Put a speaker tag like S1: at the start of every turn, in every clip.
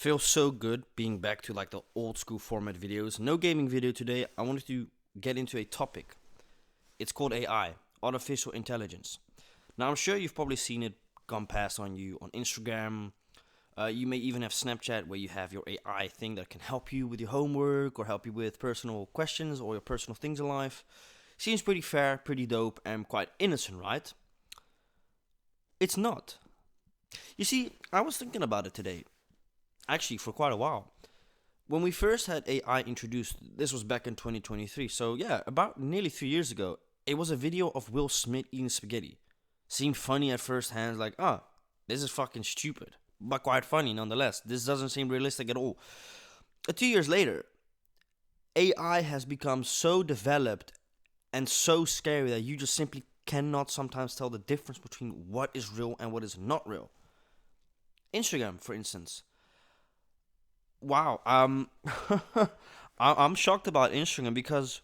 S1: Feels so good being back to like the old school format videos. No gaming video today. I wanted to get into a topic. It's called AI, artificial intelligence. Now I'm sure you've probably seen it come past on you on Instagram. You may even have Snapchat where you have your AI thing that can help you with your homework or help you with personal questions or your personal things in life. Seems pretty fair, pretty dope, and quite innocent, right? It's not. You see, I was thinking about it today, actually for quite a while. When we first had AI introduced, this was back in 2023. So yeah, about nearly 3 years ago, it was a video of Will Smith eating spaghetti. Seemed funny at first hand, like, this is fucking stupid, but quite funny nonetheless. This doesn't seem realistic at all. 2 years later, AI has become so developed and so scary that you just simply cannot sometimes tell the difference between what is real and what is not real. Instagram, for instance. Wow. I'm shocked about Instagram because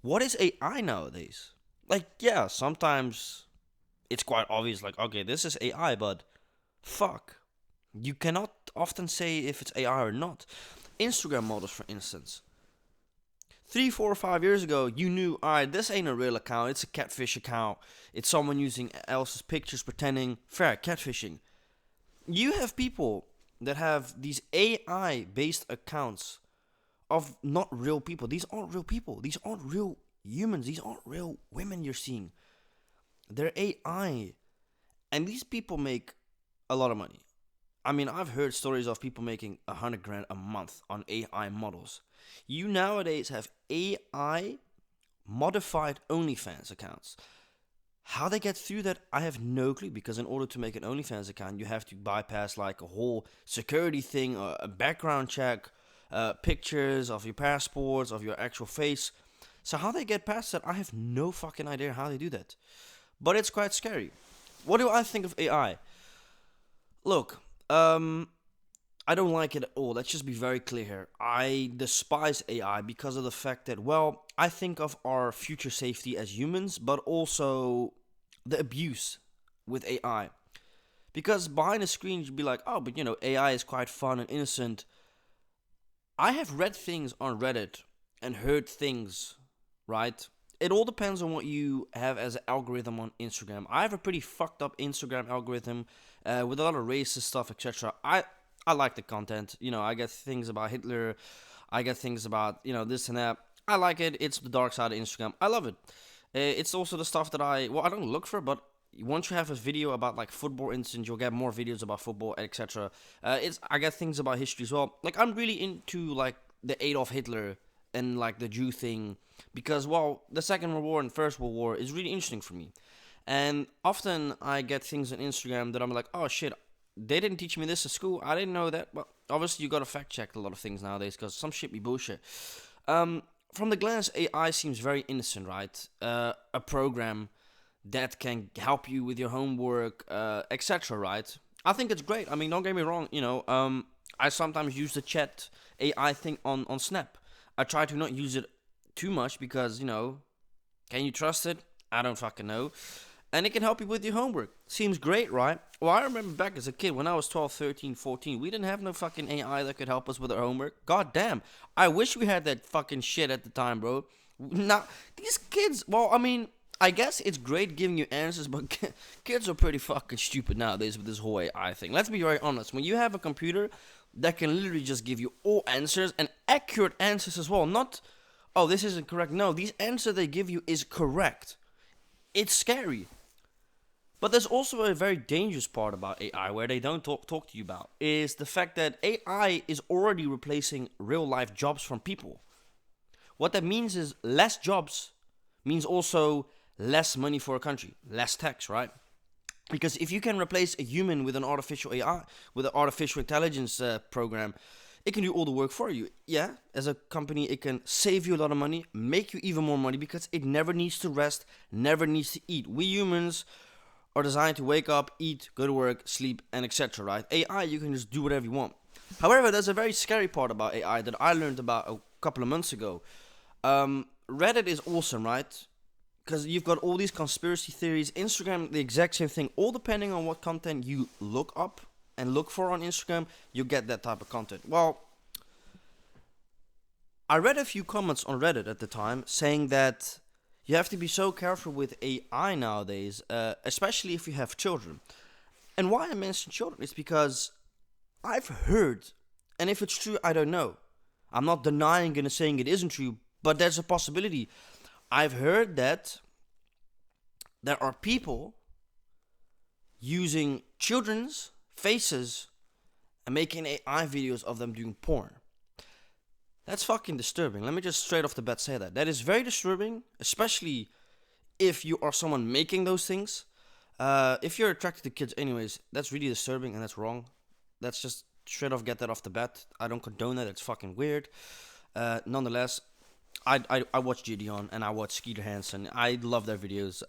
S1: what is AI nowadays? Like, yeah, sometimes it's quite obvious, like, okay, this is AI, but fuck. You cannot often say if it's AI or not. Instagram models, for instance. 3, 4, 5 years ago, you knew, alright, this ain't a real account, it's a catfish account. It's someone using else's pictures pretending. Fair, catfishing. You have people that have these AI based accounts of not real people. These aren't real people. These aren't real humans. These aren't real women you're seeing. They're AI. And these people make a lot of money. I mean, I've heard stories of people making 100 grand a month on AI models. You nowadays have AI modified OnlyFans accounts. How they get through that, I have no clue. Because in order to make an OnlyFans account, you have to bypass like a whole security thing, a background check, pictures of your passports, of your actual face. So how they get past that, I have no fucking idea how they do that. But it's quite scary. What do I think of AI? Look, I don't like it at all. Let's just be very clear here. I despise AI because of the fact that, well, I think of our future safety as humans, but also the abuse with AI. Because behind the screen, you'd be like, oh, but AI is quite fun and innocent. I have read things on Reddit and heard things, right? It all depends on what you have as an algorithm on Instagram. I have a pretty fucked up Instagram algorithm with a lot of racist stuff, etc. I like the content. I get things about Hitler. I get things about this and that. I like it. It's the dark side of Instagram. I love it. It's also the stuff that I don't look for, but once you have a video about like football instance, you'll get more videos about football, etc. It's I get things about history as well. Like I'm really into like the Adolf Hitler and like the Jew thing because well, the Second World War and First World War is really interesting for me. And often I get things on Instagram that I'm like, oh shit, they didn't teach me this at school. I didn't know that. Well, obviously you gotta fact check a lot of things nowadays because some shit be bullshit. From the glance, AI seems very innocent, right? A program that can help you with your homework, etc. Right? I think it's great. I mean, don't get me wrong. I sometimes use the chat AI thing on Snap. I try to not use it too much because can you trust it? I don't fucking know. And it can help you with your homework. Seems great, right? Well, I remember back as a kid when I was 12, 13, 14, we didn't have no fucking AI that could help us with our homework. God damn. I wish we had that fucking shit at the time, bro. Now, these kids, well, I mean, I guess it's great giving you answers, but kids are pretty fucking stupid nowadays with this whole AI thing. Let's be very honest. When you have a computer that can literally just give you all answers and accurate answers as well, not, oh, this isn't correct. No, these answers they give you is correct. It's scary. But there's also a very dangerous part about AI where they don't talk to you about is the fact that AI is already replacing real life jobs from people. What that means is less jobs means also less money for a country, less tax, right? Because if you can replace a human with an artificial AI, with an artificial intelligence program, it can do all the work for you. Yeah, as a company, it can save you a lot of money, make you even more money because it never needs to rest, never needs to eat. We humans are designed to wake up, eat, go to work, sleep, and etc. Right? AI, you can just do whatever you want. However, there's a very scary part about AI that I learned about a couple of months ago. Reddit is awesome, right? Because you've got all these conspiracy theories. Instagram, the exact same thing. All depending on what content you look up. and look for on Instagram, you get that type of content. Well, I read a few comments on Reddit at the time saying that you have to be so careful with AI nowadays, especially if you have children. And why I mention children is because I've heard, and if it's true, I don't know. I'm not denying and saying it isn't true, but there's a possibility. I've heard that there are people using children's faces and making AI videos of them doing porn. That's fucking disturbing. Let me just straight off the bat say that. That is very disturbing, especially if you are someone making those things. If you're attracted to kids anyways, that's really disturbing and that's wrong. Let's just straight off get that off the bat. I don't condone that. It's fucking weird. Nonetheless, I watch Gideon and I watch Skeeter Hansen. I love their videos.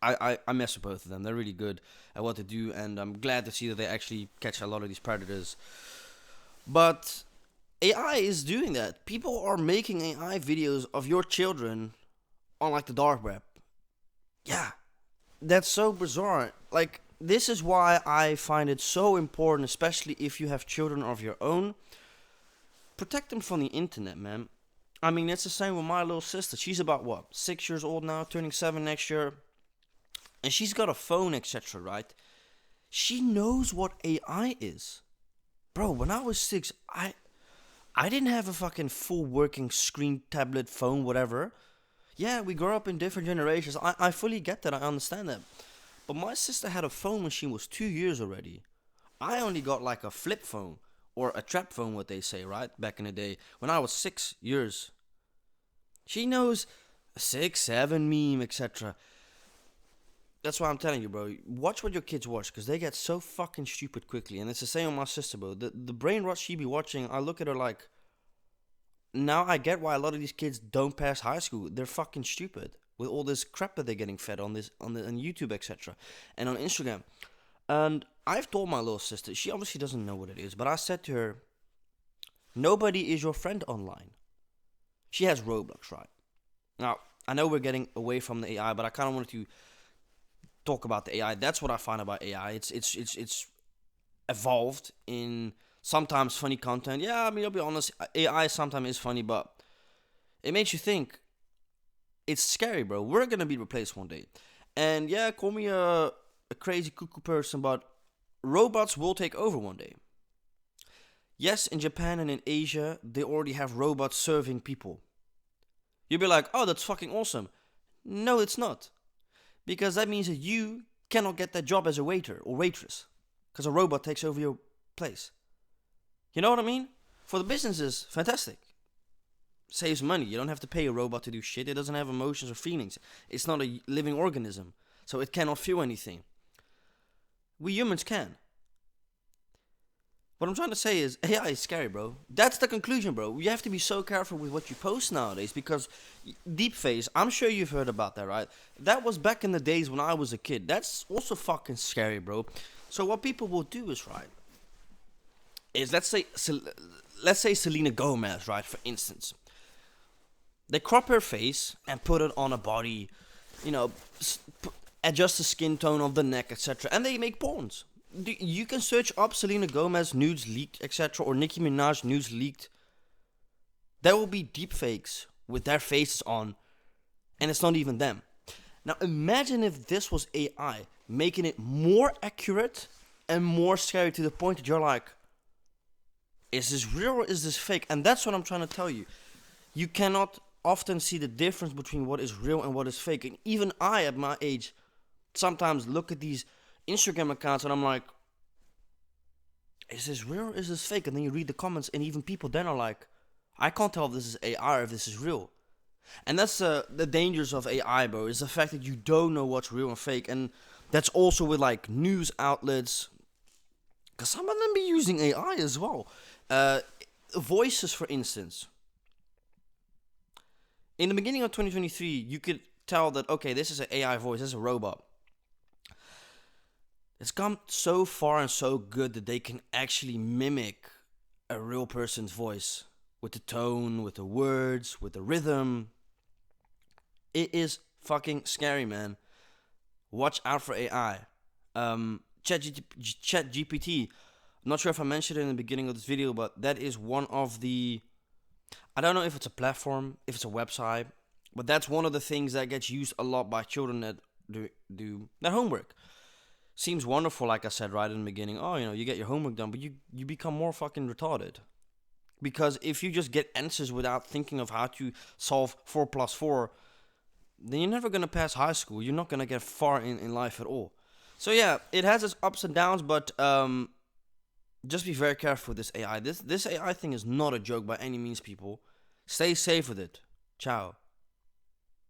S1: I mess with both of them. They're really good at what they do, and I'm glad to see that they actually catch a lot of these predators. But AI is doing that. People are making AI videos of your children on like the dark web. Yeah, that's so bizarre. Like, this is why I find it so important, especially if you have children of your own. Protect them from the internet, man. I mean, it's the same with my little sister. She's about what, 6 years old now, turning 7 next year. And she's got a phone, etc., right? She knows what AI is. Bro, when I was 6, I didn't have a fucking full working screen, tablet, phone, whatever. Yeah, we grew up in different generations. I fully get that. I understand that. But my sister had a phone when she was 2 years already. I only got like a flip phone. Or a trap phone, what they say, right? Back in the day. When I was 6 years. She knows 6, 7 meme, etc. That's why I'm telling you, bro. Watch what your kids watch, because they get so fucking stupid quickly. And it's the same with my sister, bro. The brain rot she be watching, I look at her like, now I get why a lot of these kids don't pass high school. They're fucking stupid with all this crap that they're getting fed on on YouTube, etc. and on Instagram. And I've told my little sister, she obviously doesn't know what it is, but I said to her, nobody is your friend online. She has Roblox, right? Now, I know we're getting away from the AI, but I kind of wanted to talk about the AI. That's what I find about AI. It's evolved in sometimes funny content. Yeah, I mean, I'll be honest, AI sometimes is funny, but it makes you think. It's scary, bro. We're gonna be replaced one day. And yeah, call me a crazy cuckoo person, but robots will take over one day. Yes, in Japan and in Asia, they already have robots serving people. You'll be like, oh, that's fucking awesome. No, it's not. Because that means that you cannot get that job as a waiter or waitress. Because a robot takes over your place. You know what I mean? For the businesses, fantastic. Saves money. You don't have to pay a robot to do shit. It doesn't have emotions or feelings. It's not a living organism. So it cannot feel anything. We humans can. What I'm trying to say is AI is scary, bro. That's the conclusion, bro. You have to be so careful with what you post nowadays because deepfakes, I'm sure you've heard about that, right? That was back in the days when I was a kid. That's also fucking scary, bro. So what people will do is, right, is let's say Selena Gomez, right, for instance. They crop her face and put it on a body, you know, adjust the skin tone of the neck, etc. And they make porns. You can search up Selena Gomez nudes leaked, etc. or Nicki Minaj nudes leaked. There will be deepfakes with their faces on, and it's not even them. Now imagine if this was AI, making it more accurate and more scary to the point that you're like, is this real or is this fake? And that's what I'm trying to tell you. You cannot often see the difference between what is real and what is fake. And even I, at my age, sometimes look at these Instagram accounts and I'm like, is this real or is this fake? And then you read the comments and even people then are like, I can't tell if this is AI or if this is real. And that's the dangers of AI, bro, is the fact that you don't know what's real and fake. And that's also with like news outlets, because some of them be using AI as well. Voices, for instance. In the beginning of 2023, you could tell that, okay, this is an AI voice, this is a robot. It's come so far and so good that they can actually mimic a real person's voice with the tone, with the words, with the rhythm. It is fucking scary, man. Watch out for AI. ChatGPT. I'm not sure if I mentioned it in the beginning of this video, but that is one of the, I don't know if it's a platform, if it's a website, but that's one of the things that gets used a lot by children that do their homework. Seems wonderful, like I said right in the beginning. Oh, you get your homework done, but you become more fucking retarded. Because if you just get answers without thinking of how to solve 4 plus 4, then you're never going to pass high school. You're not going to get far in life at all. So yeah, it has its ups and downs, but just be very careful with this AI. This AI thing is not a joke by any means, people. Stay safe with it. Ciao.